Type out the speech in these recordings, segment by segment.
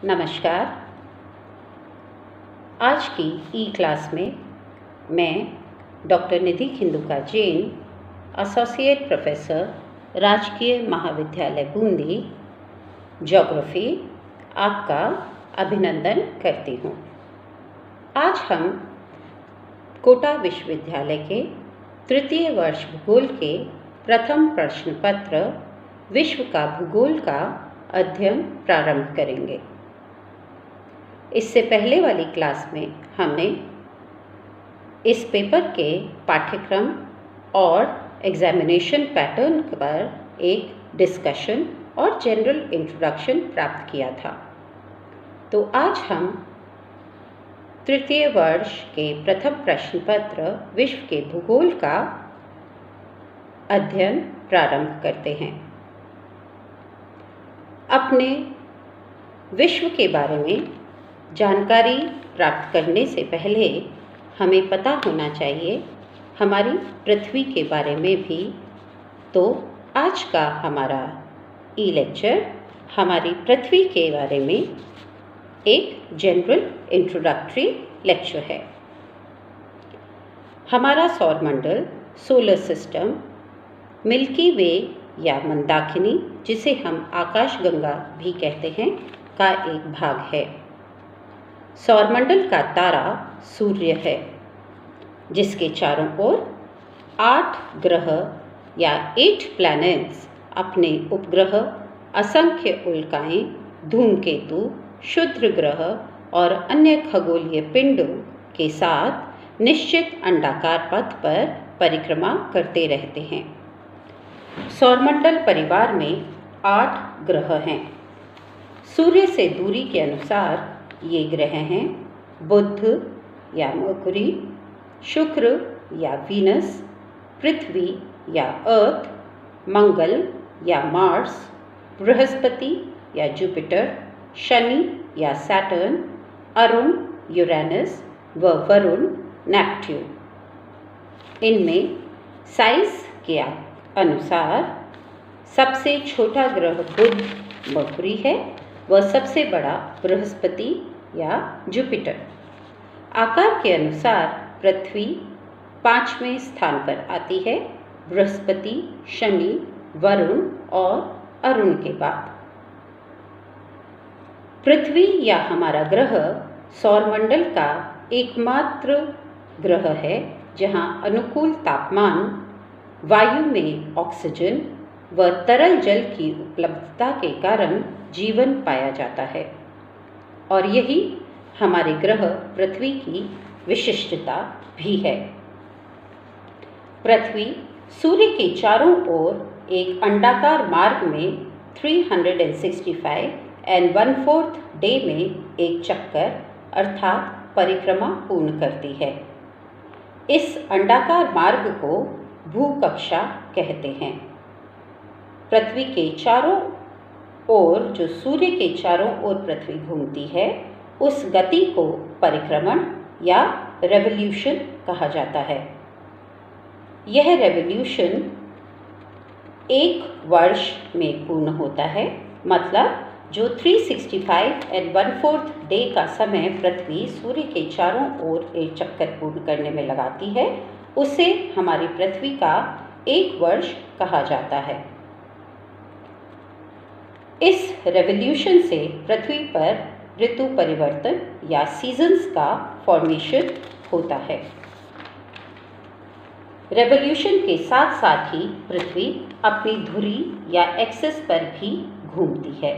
नमस्कार। आज की ई क्लास में मैं डॉक्टर निधि खिंदुका जैन, एसोसिएट प्रोफेसर, राजकीय महाविद्यालय बूंदी, ज्योग्राफी, आपका अभिनंदन करती हूँ। आज हम कोटा विश्वविद्यालय के तृतीय वर्ष भूगोल के प्रथम प्रश्न पत्र विश्व का भूगोल का अध्ययन प्रारंभ करेंगे। इससे पहले वाली क्लास में हमने इस पेपर के पाठ्यक्रम और एग्जामिनेशन पैटर्न पर एक डिस्कशन और जनरल इंट्रोडक्शन प्राप्त किया था। तो आज हम तृतीय वर्ष के प्रथम प्रश्न पत्र विश्व के भूगोल का अध्ययन प्रारंभ करते हैं। अपने विश्व के बारे में जानकारी प्राप्त करने से पहले हमें पता होना चाहिए हमारी पृथ्वी के बारे में भी। तो आज का हमारा ई लेक्चर हमारी पृथ्वी के बारे में एक जनरल इंट्रोडक्टरी लेक्चर है। हमारा सौरमंडल, सोलर सिस्टम, मिल्की वे या मंदाकिनी, जिसे हम आकाशगंगा भी कहते हैं, का एक भाग है। सौरमंडल का तारा सूर्य है, जिसके चारों ओर 8 ग्रह या 8 प्लैनेट्स अपने उपग्रह, असंख्य उल्काएं, धूमकेतु, क्षुद्र ग्रह और अन्य खगोलीय पिंडों के साथ निश्चित अंडाकार पथ पर परिक्रमा करते रहते हैं। सौरमंडल परिवार में 8 ग्रह हैं। सूर्य से दूरी के अनुसार ये ग्रह हैं: बुध या मरकुरी, शुक्र या वीनस, पृथ्वी या अर्थ, मंगल या मार्स, बृहस्पति या जुपिटर, शनि या सैटर्न, अरुण यूरेनस व वरुण नेपट्यून। इनमें साइज के अनुसार सबसे छोटा ग्रह बुध मरकुरी है व सबसे बड़ा बृहस्पति या जुपिटर। आकार के अनुसार पृथ्वी 5वें स्थान पर आती है, बृहस्पति, शनि, वरुण और अरुण के बाद। पृथ्वी या हमारा ग्रह सौरमंडल का एकमात्र ग्रह है जहां अनुकूल तापमान, वायु में ऑक्सीजन व तरल जल की उपलब्धता के कारण जीवन पाया जाता है, और यही हमारे ग्रह पृथ्वी की विशिष्टता भी है। पृथ्वी सूर्य के चारों ओर एक अंडाकार मार्ग में 365 and 1/4 डे में एक चक्कर अर्थात परिक्रमा पूर्ण करती है। इस अंडाकार मार्ग को भूकक्षा कहते हैं। पृथ्वी के चारों ओर जो सूर्य के चारों ओर पृथ्वी घूमती है, उस गति को परिक्रमण या रेवोल्यूशन कहा जाता है। यह रेवोल्यूशन 1 वर्ष में पूर्ण होता है, मतलब जो 365 and 1/4 डे का समय पृथ्वी सूर्य के चारों ओर एक चक्कर पूर्ण करने में लगाती है, उसे हमारी पृथ्वी का 1 वर्ष कहा जाता है। इस रेवोल्यूशन से पृथ्वी पर ऋतु परिवर्तन या सीजन्स का फॉर्मेशन होता है। रेवोल्यूशन के साथ साथ ही पृथ्वी अपनी धुरी या एक्सिस पर भी घूमती है।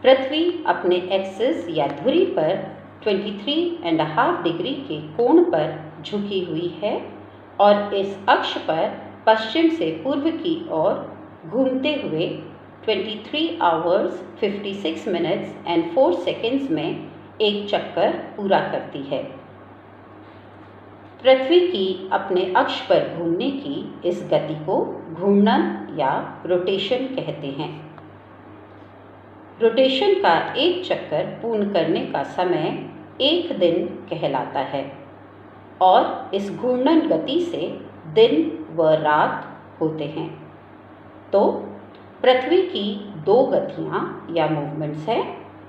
पृथ्वी अपने एक्सिस या धुरी पर 23.5 डिग्री के कोण पर झुकी हुई है और इस अक्ष पर पश्चिम से पूर्व की ओर घूमते हुए 23 hours 56 minutes and 4 seconds में एक चक्कर पूरा करती है। पृथ्वी की अपने अक्ष पर घूमने की इस गति को घूर्णन या रोटेशन कहते हैं। रोटेशन का एक चक्कर पूर्ण करने का समय 1 दिन कहलाता है और इस घूर्णन गति से दिन व रात होते हैं। तो पृथ्वी की दो गतियाँ या मूवमेंट्स हैं,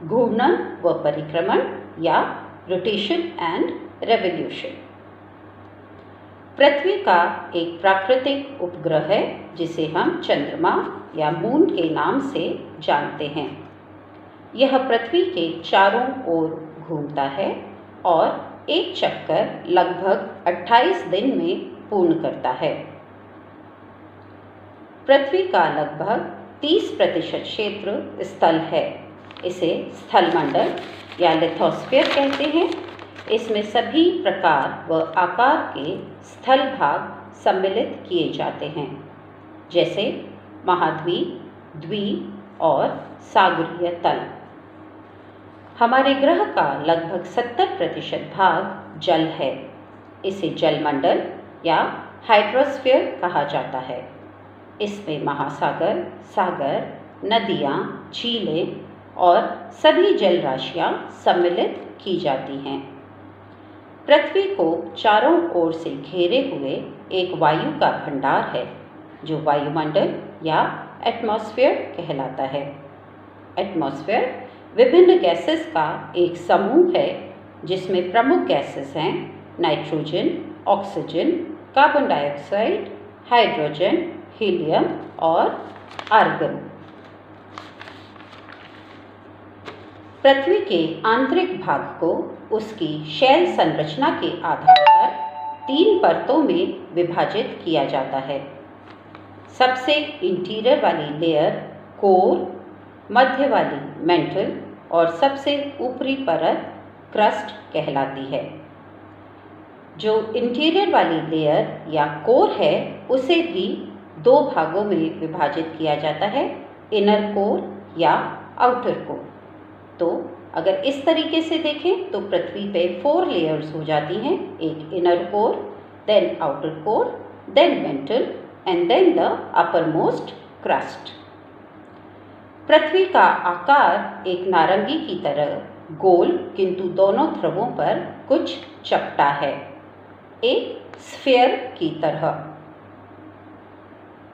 घूर्णन व परिक्रमण या रोटेशन एंड रेवोल्यूशन। पृथ्वी का एक प्राकृतिक उपग्रह है जिसे हम चंद्रमा या मून के नाम से जानते हैं। यह पृथ्वी के चारों ओर घूमता है और एक चक्कर लगभग 28 दिन में पूर्ण करता है। पृथ्वी का लगभग 30% क्षेत्र स्थल है। इसे स्थलमंडल या लिथोस्फीयर कहते हैं। इसमें सभी प्रकार व आकार के स्थल भाग सम्मिलित किए जाते हैं, जैसे महाद्वीप, द्वीप और सागरीय तल। हमारे ग्रह का लगभग 70% भाग जल है। इसे जलमंडल या हाइड्रोस्फीयर कहा जाता है। इसमें महासागर, सागर, नदियाँ, झीलें और सभी जल राशियाँ सम्मिलित की जाती हैं। पृथ्वी को चारों ओर से घेरे हुए एक वायु का भंडार है जो वायुमंडल या एटमॉस्फेयर कहलाता है। एटमॉस्फेयर विभिन्न गैसेस का एक समूह है जिसमें प्रमुख गैसेस हैं nitrogen, oxygen, carbon dioxide, hydrogen, helium और आर्गन। पृथ्वी के आंतरिक भाग को उसकी शैल संरचना के आधार पर 3 परतों में विभाजित किया जाता है। सबसे इंटीरियर वाली लेयर कोर, मध्य वाली मेंटल और सबसे ऊपरी परत क्रस्ट कहलाती है। जो इंटीरियर वाली लेयर या कोर है उसे भी 2 भागों में विभाजित किया जाता है, इनर कोर या आउटर कोर। तो अगर इस तरीके से देखें तो पृथ्वी पे 4 लेयर्स हो जाती हैं, एक inner core, then outer core, then mantle and then the uppermost crust. पृथ्वी का आकार एक नारंगी की तरह गोल किंतु दोनों ध्रुवों पर कुछ चपटा है, एक स्फीयर की तरह।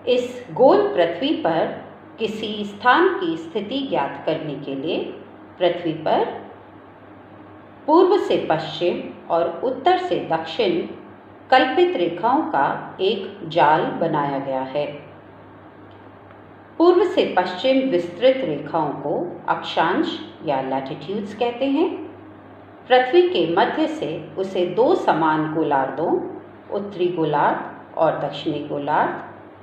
इस गोल पृथ्वी पर किसी स्थान की स्थिति ज्ञात करने के लिए पृथ्वी पर पूर्व से पश्चिम और उत्तर से दक्षिण कल्पित रेखाओं का एक जाल बनाया गया है। पूर्व से पश्चिम विस्तृत रेखाओं को अक्षांश या लैटिट्यूड्स कहते हैं। पृथ्वी के मध्य से उसे 2 समान गोलार्धों, उत्तरी गोलार्ध और दक्षिणी गोलार्ध,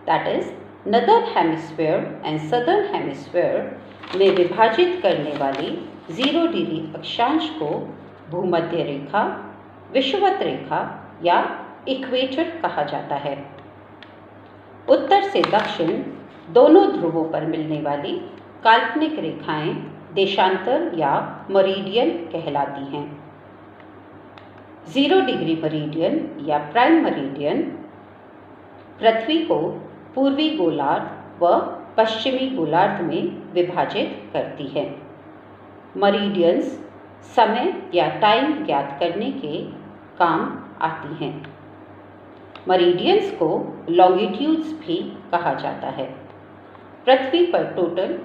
that is northern hemisphere and southern hemisphere में विभाजित करने वाली 0 डिग्री अक्षांश को भूमध्य रेखा, विषुवत रेखा या इक्वेटर कहा जाता है। उत्तर से दक्षिण दोनों ध्रुवों पर मिलने वाली काल्पनिक रेखाएं देशांतर या मेरिडियन कहलाती हैं। 0 डिग्री मेरिडियन या प्राइम मेरिडियन पृथ्वी को पूर्वी गोलार्ध व पश्चिमी गोलार्ध में विभाजित करती है। मेरिडियंस समय या टाइम ज्ञात करने के काम आती हैं। मेरिडियंस को लॉन्गिट्यूड्स भी कहा जाता है। पृथ्वी पर टोटल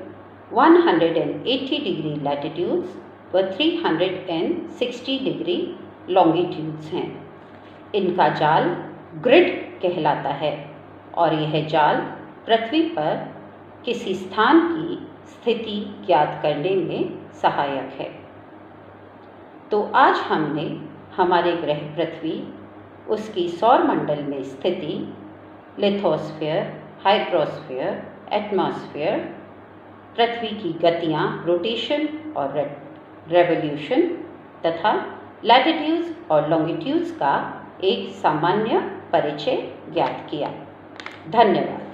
180 डिग्री लैटिट्यूड्स व 360 डिग्री लॉन्गिट्यूड्स हैं। इनका जाल ग्रिड कहलाता है और यह जाल पृथ्वी पर किसी स्थान की स्थिति ज्ञात करने में सहायक है। तो आज हमने हमारे ग्रह पृथ्वी, उसकी सौर मंडल में स्थिति, लिथोस्फीयर, हाइड्रोस्फीयर, एटमॉस्फेयर, पृथ्वी की गतियाँ, रोटेशन और रेवोल्यूशन तथा लैटिट्यूड्स और लॉन्गिट्यूड्स का एक सामान्य परिचय ज्ञात किया। धन्यवाद।